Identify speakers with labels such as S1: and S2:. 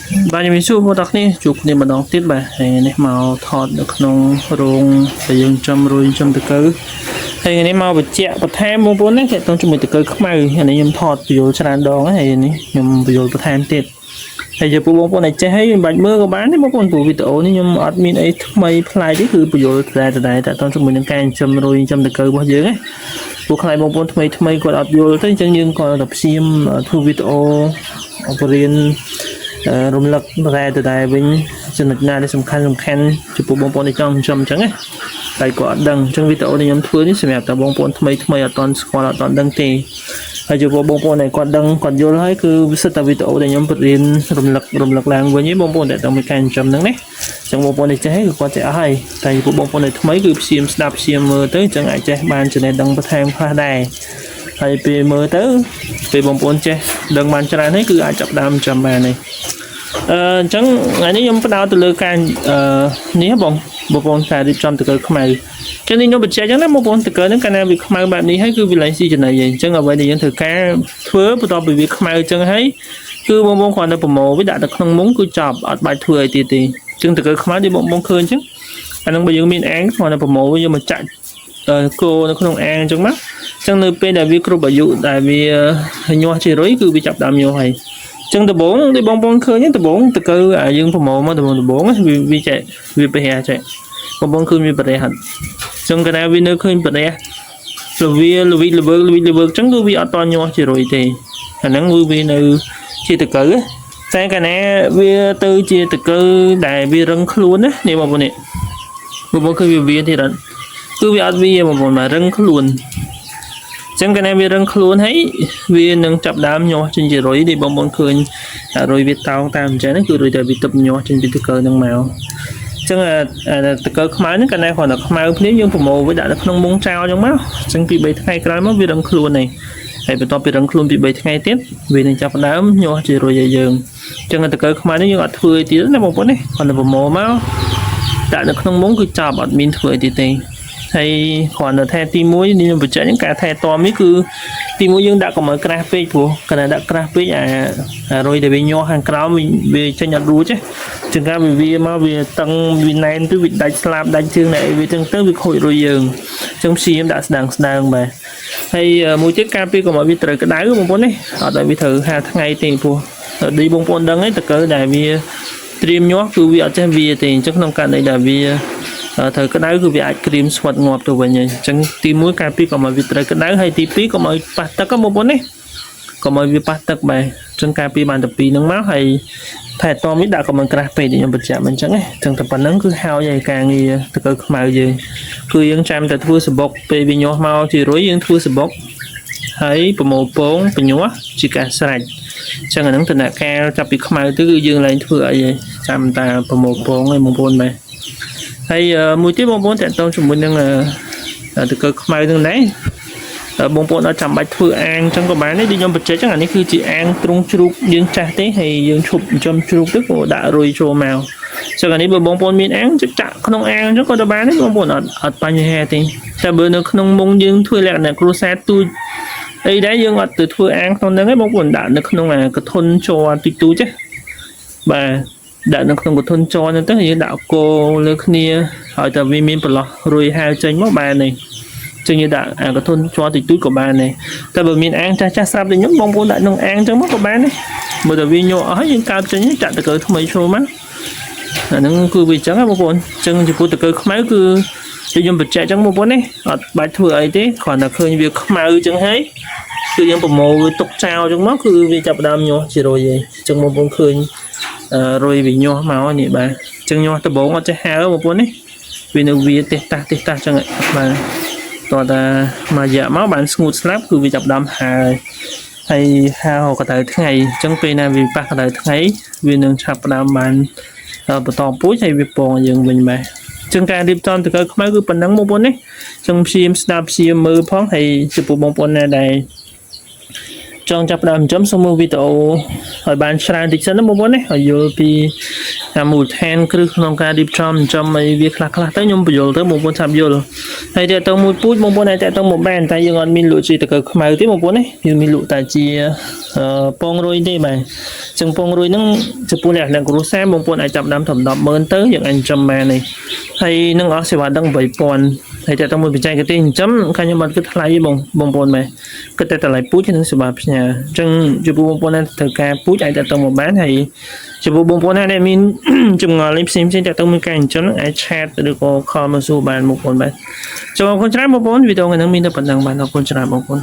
S1: បាទជំរាបសួរបងប្អូននេះជួបគ្នាម្ដងទៀតបាទហើយនេះមកថតនៅក្នុងរោងដែលយើងចំរួយចំតកើហើយនេះមកបញ្ជាក់បន្ថែមបងប្អូននេះតើតជាមួយតកើខ្មៅហើយនេះខ្ញុំថតពយល់ច្រើនដងហើយនេះខ្ញុំពយល់បន្ថែមទៀតហើយចំពោះបងប្អូនដែលចេះហើយមិនបាច់មើលក៏បានទេបងប្អូនព្រោះវីដេអូនេះខ្ញុំអត់មានអីថ្មីប្លែកទេគឺពយល់តែតើតជាមួយនឹងការចំរួយចំតកើរបស់យើងណាពួកខ្លាយបងប្អូនថ្មីគាត់អត់យល់ទេអញ្ចឹងយើងក៏តែព្យាយាមធ្វើវីដេអូបរៀនរំលឹកតែវិញចំណុចណាដែលសំខាន់ចំពោះបងប្អូនដែលចង់ចំអញ្ចឹងណាតែគាត់អត់ដឹងអញ្ចឹងវីដេអូដែលខ្ញុំធ្វើនេះសម្រាប់តែបងប្អូនថ្មីអត់ទាន់ស្គាល់អត់ទាន់ដឹងទេហើយចំពោះបងប្អូនដែលគាត់ដឹងគាត់យល់ហើយគឺវាសិតតែវីដេអូដែលខ្ញុំបរៀនរំលឹកឡើងវិញឯងបងប្អូនដែលต้องមានការចំហ្នឹងណាអញ្ចឹងបងប្អូនដែលចេះគឺគាត់ចេះអស់ហើយតែចំពោះបងប្អូនដែលថ្មីគឺព្យាយាមស្ដាប់ព្យាយាមមើលទៅអញ្ចឹងអាចចេះបានចំណេះដឹងបន្ថែមខ្លះដែរហើយពេលមើលទៅពេលបងប្អូនចេះដឹងបានច្រើនហើយគឺអាចចាប់ដើមចំបានហើយអញ្ចឹងថ្ងៃនេះខ្ញុំផ្ដោតទៅលើការនេះបងប្អូនការរៀបចំតកើខ្មៅចឹងនេះខ្ញុំបញ្ជាក់ចឹងណាបងប្អូនតកើហ្នឹងកាលណាវាខ្មៅបែបនេះហើយគឺវាឡើងស៊ីចំណីហើយអញ្ចឹងអ្វីដែលយើងត្រូវការធ្វើបន្ទាប់ពីវាខ្មៅអញ្ចឹងហើយគឺបងប្អូនគ្រាន់តែប្រមូលវាដាក់ទៅក្នុងមុងគឺចប់អត់បាច់ធ្វើអីទៀតទេអញ្ចឹងតកើខ្មៅដែលបងប្អូនឃើញអញ្ចឹងអាហ្នឹងបើយើងមានអាងគ្រាន់តែប្រមូលវាយកមកចាក់គោនៅក្នុងអាងអញ្ចឹងមកអញ្ចឹងនៅពេលដែលវាគ្រប់អាយុដែលវាញាស់ជារុយគឺវាចាប់ដើមញាស់ហើយចឹងដំបងដែលបងប្អូនឃើញដំបងតកើយើងប្រមូលមកដំបងវាចែកវាប្រហែលចែកបងប្អូនឃើញវាប្រហែលហត់ចឹងកាលណាវានៅឃើញប្រហែលល្វីល្វើចឹងគឺវាអត់តញាស់ជារុយទេអាហ្នឹងវានៅជាតកើតែកាលណាវាទៅជាតកើដែលវារឹងខ្លួនណានេះបងប្អូននេះបងប្អូនឃើញវាទៀតអត់គឺវាអត់វាបងប្អូនមករឹងខ្លួនចឹងកាលណាវារឹងខ្លួនហើយវានឹងចាប់ដើមញាស់ចេញជារុយនេះបងប្អូនឃើញរុយវាតោងតាមអញ្ចឹងគឺរុយតែវាទឹកញាស់ចេញពីតកើនឹងមកចឹងតកើខ្មៅហ្នឹងកាលណាគ្រាន់តែខ្មៅភ្លាមយើងប្រមូលវាដាក់នៅក្នុងមុងចោលអញ្ចឹងមកចឹងពី3ថ្ងៃក្រោយមកវារឹងខ្លួនហើយហើយបន្ទាប់ពីរឹងខ្លួនពី3ថ្ងៃទៀតវានឹងចាប់ដើមញាស់ជារុយឲ្យយើងចឹងតកើខ្មៅនេះយើងអត់ធ្វើអីទៀតណាបងប្អូននេះគ្រាន់តែប្រមូលមកដាក់នៅក្នុងមុងគឺចប់អត់មានធ្វើអីទៀតទេហើយគ្រាន់តែថែទី1នេះខ្ញុំបញ្ជាក់ហ្នឹងការថែទាំនេះគឺទី1យើងដាក់កុំឲ្យក្រាស់ពេកព្រោះកាលណាដាក់ក្រាស់ពេកអារុយដែលវាញាស់ខាងក្រោមវាចេញអត់រួចទេជាងការវាមកវាតឹងវាណែនទៅវាដាច់ស្លាបដាច់ជើងណែវាចឹងទៅវាខូចរុយយើងអញ្ចឹងព្យាយាមដាក់ស្ដើងបាទហើយមួយទៀតការពារកុំឲ្យវាត្រូវក្តៅបងប្អូននេះអត់ឲ្យវាត្រូវ50ថ្ងៃទេព្រោះដូចបងប្អូនដឹងហើយតកើដែលវាត្រៀមញាស់គឺវាអត់ចេះវាទេអញ្ចឹងក្នុងករណីដែលវាត្រូវក្តៅគឺវាអាចក្រៀមស្វិតងាប់ទៅវិញហើយអញ្ចឹងទី1ការពារកុំឲ្យវាត្រូវក្តៅហើយទី2កុំឲ្យប៉ះទឹកបងប្អូននេះកុំឲ្យវាប៉ះទឹកបែបអញ្ចឹងការពារបានតែពីរហ្នឹងមកហើយថែទាំនេះដាក់កុំឲ្យក្រាស់ពេកខ្ញុំបញ្ជាក់មិនអញ្ចឹងណាអញ្ចឹងតែប៉ុណ្្នឹងគឺហើយឲ្យការងារតកើខ្មៅយើងគឺយើងចាំតែធ្វើសបុកពេលវាញាស់មកជារុយយើងធ្វើសបុកហើយប្រមូលពងបញាស់ជាការស្រេចអញ្ចឹងអាហ្នឹងដំណាក់កាលចាប់ពីខ្មៅទៅគឺយើងឡើងធ្វើអីហើយចាំតែប្រមូលពងឲ្យបងប្អូនបាទហើយមួយទៀតបងប្អូនតើតជាមួយនឹងតកើខ្មៅនឹងដែរបងប្អូនអត់ចាំបាច់ធ្វើអាងអញ្ចឹងក៏បានដែរដូចខ្ញុំបញ្ជាក់អញ្ចឹងអានេះគឺជាអាងទ្រុងជ្រូកយើងចាស់ទេហើយយើងឈប់ចំជ្រូកទៅក៏ដាក់រុយចូលមកអញ្ចឹងអានេះបើបងប្អូនមានអាងចាក់ក្នុងអាងអញ្ចឹងក៏ទៅបានដែរបងប្អូនអត់បញ្ហាទេតែបើនៅក្នុងមុងយើងធ្វើលក្ខណៈគ្រួសារទូចអីដែរយើងអត់ទៅធ្វើអាងក្នុងហ្នឹងទេបងប្អូនដាក់នៅក្នុងអាកធុនជ័រតិចតួចទេបាទដាក់នៅក្នុងកធុនចរហ្នឹងទៅយើងដាក់គោលើគ្នាហើយតែវាមានប្រឡោះរួយហាវចេញមកបានទេចឹងយើងដាក់អាកធុនចរតិចតួចក៏បានដែរតែបើមានអាងចាស់ស្រាប់ដូចខ្ញុំបងប្អូនដាក់ក្នុងអាងចឹងមកក៏បានដែរមើលតែវាញក់អស់ហើយយើងកើបចេញចាក់តកើថ្មីចូលមកអាហ្នឹងគឺវាចឹងហ៎បងប្អូនចឹងចំពោះតកើខ្មៅគឺខ្ញុំបញ្ជាក់ចឹងបងប្អូននេះអត់បាច់ធ្វើអីទេគ្រាន់តែឃើញវាខ្មៅចឹងហើយគឺយើងប្រមូលវាទុកចោលចឹងមកគឺវាចាប់ដើមញាស់ជារុយហើយចឹងបងប្អូនឃើញរុយវាញាស់មកនេះបាទអញ្ចឹងញាស់ដំបងអត់ចេះហើបងប្អូននេះវានៅវាទេតាស់ចឹងបាទតោះតាមួយរយៈមកបានស្ងួតស្លាប់គឺវាចាប់ដើមហើយហើក៏ទៅថ្ងៃអញ្ចឹងពេលណាវាប៉ះក៏ទៅថ្ងៃវានឹងឆាប់ដើមបានបន្តពូជហើយវាពងយើងវិញបាទអញ្ចឹងការរៀបចំតកើខ្មៅគឺប៉ុណ្ណឹងបងប្អូននេះអញ្ចឹងព្យាយាមស្ដាប់ព្យាយាមមើលផងហើយចំពោះបងប្អូនណាដែល ចង់ចាប់ផ្ដើមចំសូមមើលវីដេអូឲ្យបានច្រើនតិចសិនណាបងប្អូនណាឲ្យយល់ពីមូលដ្ឋានគ្រឹះក្នុងការរៀបចំឲ្យវាខ្លះទៅខ្ញុំបញ្យល់ទៅបងប្អូនចាប់យល់ហើយតើតើមួយពូជបងប្អូនអាចតើមកបានតែយើងអត់មានលក់ជាតកៅខ្មៅទេបងប្អូនណាយើងមានលក់តែជាពងរុយទេបាទចឹងពងរុយហ្នឹងចំពោះលក្ខណៈគ្រួសារបងប្អូនអាចចាប់ដើមត្រឹម 100000 ទៅយើងអាចចំបាននេះហើយនឹងអស់សេវាដឹង 3000 ហើយតើតើមួយបច្ចេកទេសចិញ្ចឹមខាងខ្ញុំអត់គិតថ្លៃទេបងប្អូនមែនគិតតែតម្លៃពូជនិងសេវាផ្ញើអញ្ចឹងចំពោះបងប្អូនណាត្រូវការពូជអាចតើមកបានហើយចំពោះបងប្អូនណាដែលមានចម្ងល់ផ្សេងតើតើមួយការចិញ្ចឹមអាចឆាតឬក៏ខលមកសួរបានបងប្អូនបាទចូលអរគុណច្រើនបងប្អូនវីដេអូនេះមានតែប៉ុណ្ណឹងបាទអរគុណច្រើនបងប្អូន